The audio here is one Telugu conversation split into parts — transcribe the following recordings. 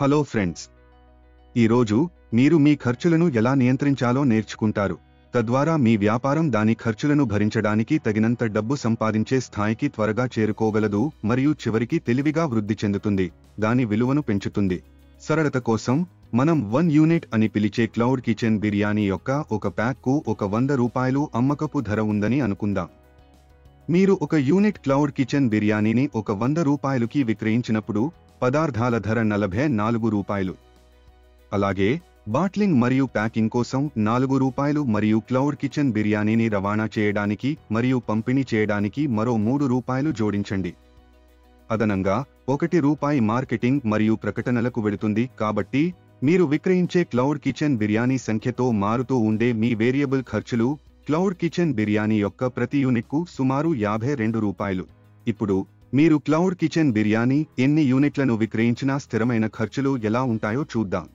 హలో ఫ్రెండ్స్, ఈరోజు మీరు మీ ఖర్చులను ఎలా నియంత్రించాలో నేర్చుకుంటారు. తద్వారా మీ వ్యాపారం దాని ఖర్చులను భరించడానికి తగినంత డబ్బు సంపాదించే స్థాయికి త్వరగా చేరుకోగలదు మరియు చివరికి తెలివిగా వృద్ధి చెందుతుంది, దాని విలువను పెంచుతుంది. సరళత కోసం మనం 1 యూనిట్ అని పిలిచే క్లౌడ్ కిచెన్ బిర్యానీ యొక్క ఒక ప్యాక్కు ఒక ₹100 అమ్మకపు ధర ఉందని అనుకుందాం. మీరు ఒక యూనిట్ క్లౌడ్ కిచెన్ బిర్యానీని ఒక ₹100కి విక్రయించినప్పుడు పదార్థాల ధర ₹44. అలాగే బాట్లింగ్ మరియు ప్యాకింగ్ కోసం ₹4 మరియు క్లౌడ్ కిచెన్ బిర్యానీని రవాణా చేయడానికి మరియు పంపిణీ చేయడానికి మరో ₹3 జోడించండి. అదనంగా ₹1 మార్కెటింగ్ మరియు ప్రకటనలకు వెళుతుంది. కాబట్టి మీరు విక్రయించే క్లౌడ్ కిచెన్ బిర్యానీ సంఖ్యతో మారుతూ ఉండే మీ వేరియబుల్ ఖర్చులు క్లౌడ్ కిచెన్ బిర్యానీ యొక్క ప్రతి యూనిట్కు సుమారు ₹52. ఇప్పుడు మీరు క్లౌడ్ కిచెన్ బిర్యానీ ఎన్ని యూనిట్లను విక్రయించినా స్థిరమైన ఖర్చులు ఎలా ఉంటాయో చూద్దాం.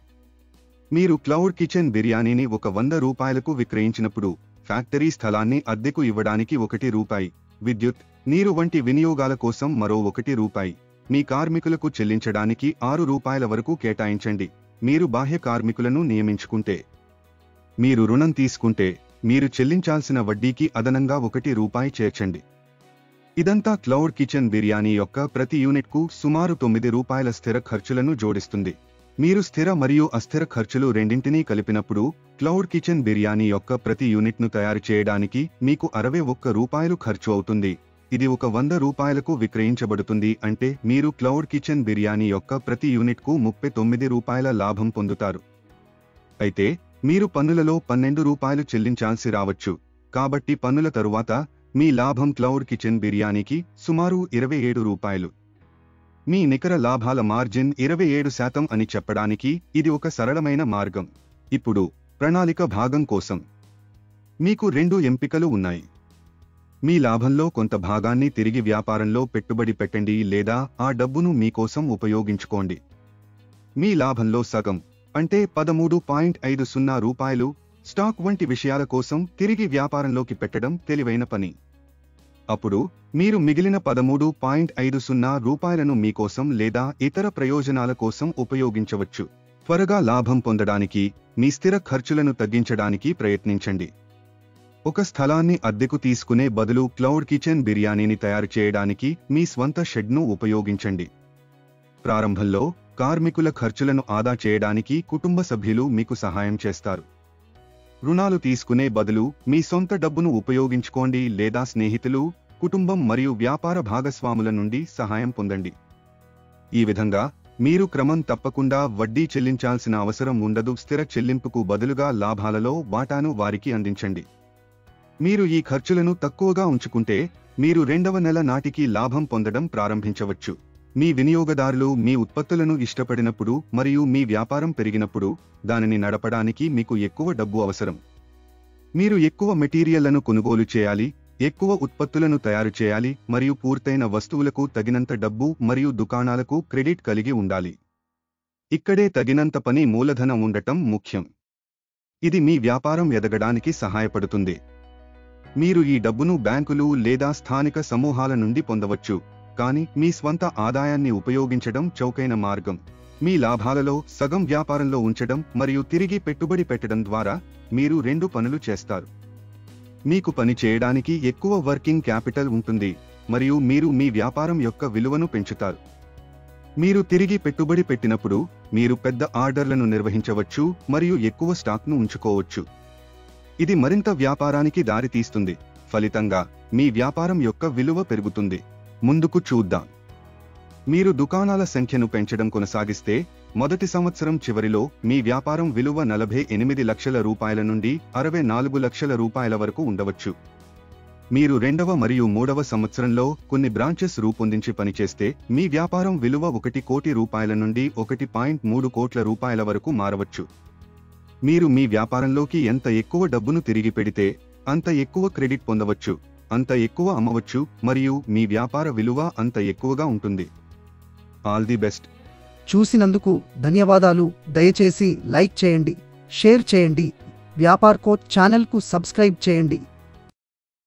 మీరు క్లౌడ్ కిచెన్ బిర్యానీని ఒక ₹100కు విక్రయించినప్పుడు ఫ్యాక్టరీ స్థలాన్ని అద్దెకు ఇవ్వడానికి ₹1, విద్యుత్, నీరు వంటి వినియోగాల కోసం మరో ₹1, మీ కార్మికులకు చెల్లించడానికి ₹6 వరకు కేటాయించండి. మీరు బాహ్య కార్మికులను నియమించుకుంటే, మీరు రుణం తీసుకుంటే, మీరు చెల్లించాల్సిన వడ్డీకి అదనంగా ₹1 చేర్చండి. ఇదంతా క్లౌడ్ కిచెన్ బిర్యానీ యొక్క ప్రతి యూనిట్కు సుమారు ₹9 స్థిర ఖర్చులను జోడిస్తుంది. మీరు స్థిర మరియు అస్థిర ఖర్చులు రెండింటినీ కలిపినప్పుడు క్లౌడ్ కిచెన్ బిర్యానీ యొక్క ప్రతి యూనిట్ను తయారు చేయడానికి మీకు ₹61 ఖర్చు అవుతుంది. ఇది ఒక ₹100కు విక్రయించబడుతుంది, అంటే మీరు క్లౌడ్ కిచెన్ బిర్యానీ యొక్క ప్రతి యూనిట్కు ₹39 లాభం పొందుతారు. అయితే మీరు పన్నులలో ₹12 చెల్లించాల్సి రావచ్చు. కాబట్టి పన్నుల తరువాత మీ లాభం క్లౌడ్ కిచెన్ బిర్యానీకి సుమారు ₹27. మీ నికర లాభాల మార్జిన్ 27% అని చెప్పడానికి ఇది ఒక సరళమైన మార్గం. ఇప్పుడు ప్రణాళిక భాగం కోసం మీకు 2 ఎంపికలు ఉన్నాయి. మీ లాభంలో కొంత భాగాన్ని తిరిగి వ్యాపారంలో పెట్టుబడి పెట్టండి లేదా ఆ డబ్బును మీకోసం ఉపయోగించుకోండి. మీ లాభంలో సగం, అంటే ₹13.50 స్టాక్ వంటి విషయాల కోసం తిరిగి వ్యాపారంలోకి పెట్టడం తెలివైన పని. అప్పుడు మీరు మిగిలిన ₹13.50 మీకోసం లేదా ఇతర ప్రయోజనాల కోసం ఉపయోగించవచ్చు. త్వరగా లాభం పొందడానికి మీ స్థిర ఖర్చులను తగ్గించడానికి ప్రయత్నించండి. ఒక స్థలాన్ని అద్దెకు తీసుకునే బదులు క్లౌడ్ కిచెన్ బిర్యానీని తయారు చేయడానికి మీ స్వంత షెడ్ను ఉపయోగించండి. ప్రారంభంలో కార్మికుల ఖర్చులను ఆదా చేయడానికి కుటుంబ సభ్యులు మీకు సహాయం చేస్తారు. రుణాలు తీసుకునే బదులు మీ సొంత డబ్బును ఉపయోగించుకోండి లేదా స్నేహితులు, కుటుంబం మరియు వ్యాపార భాగస్వాముల నుండి సహాయం పొందండి. ఈ విధంగా మీరు క్రమం తప్పకుండా వడ్డీ చెల్లించాల్సిన అవసరం ఉండదు. స్థిర చెల్లింపుకు బదులుగా లాభాలలో వాటాను వారికి అందించండి. మీరు ఈ ఖర్చులను తక్కువగా ఉంచుకుంటే మీరు 2వ నెల నాటికి లాభం పొందడం ప్రారంభించవచ్చు. మీ వినియోగదారులు మీ ఉత్పత్తులను ఇష్టపడినప్పుడు మరియు మీ వ్యాపారం పెరిగినప్పుడు దానిని నడపడానికి మీకు ఎక్కువ డబ్బు అవసరం. మీరు ఎక్కువ మెటీరియల్లను కొనుగోలు చేయాలి, ఎక్కువ ఉత్పత్తులను తయారు చేయాలి మరియు పూర్తయిన వస్తువులకు తగినంత డబ్బు మరియు దుకాణాలకు క్రెడిట్ కలిగి ఉండాలి. ఇక్కడే తగినంత పని మూలధనం ఉండటం ముఖ్యం. ఇది మీ వ్యాపారం ఎదగడానికి సహాయపడుతుంది. మీరు ఈ డబ్బును బ్యాంకులు లేదా స్థానిక సమూహాల నుండి పొందవచ్చు, కానీ మీ స్వంత ఆదాయాన్ని ఉపయోగించడం చౌకైన మార్గం. మీ లాభాలలో సగం వ్యాపారంలో ఉంచడం మరియు తిరిగి పెట్టుబడి పెట్టడం ద్వారా మీరు 2 పనులు చేస్తారు. మీకు పని చేయడానికి ఎక్కువ వర్కింగ్ క్యాపిటల్ ఉంటుంది మరియు మీరు మీ వ్యాపారం యొక్క విలువను పెంచుతారు. మీరు తిరిగి పెట్టుబడి పెట్టినప్పుడు మీరు పెద్ద ఆర్డర్లను నిర్వహించవచ్చు మరియు ఎక్కువ స్టాక్ను ఉంచుకోవచ్చు. ఇది మరింత వ్యాపారానికి దారితీస్తుంది. ఫలితంగా మీ వ్యాపారం యొక్క విలువ పెరుగుతుంది. ముందుకు చూద్దాం. మీరు దుకాణాల సంఖ్యను పెంచడం కొనసాగిస్తే మొదటి సంవత్సరం చివరిలో మీ వ్యాపారం విలువ ₹48 లక్షల నుండి ₹64 లక్షల వరకు ఉండవచ్చు. మీరు 2వ మరియు 3వ సంవత్సరంలో కొన్ని బ్రాంచెస్ రూపొందించి పనిచేస్తే మీ వ్యాపారం విలువ ₹1 కోటి నుండి ₹1.3 కోట్ల వరకు మారవచ్చు. మీరు మీ వ్యాపారంలోకి ఎంత ఎక్కువ డబ్బును తిరిగి పెడితే అంత ఎక్కువ క్రెడిట్ పొందవచ్చు, అంత ఎక్కువ అమ్మవచ్చు మరియు మీ వ్యాపార విలువ అంత ఎక్కువగా ఉంటుంది. All the best. చూసినందుకు ధన్యవాదాలు. దయచేసి లైక్ చేయండి, షేర్ చేయండి, వ్యాపార్ కోచ్ ఛానల్కు సబ్స్క్రైబ్ చేయండి.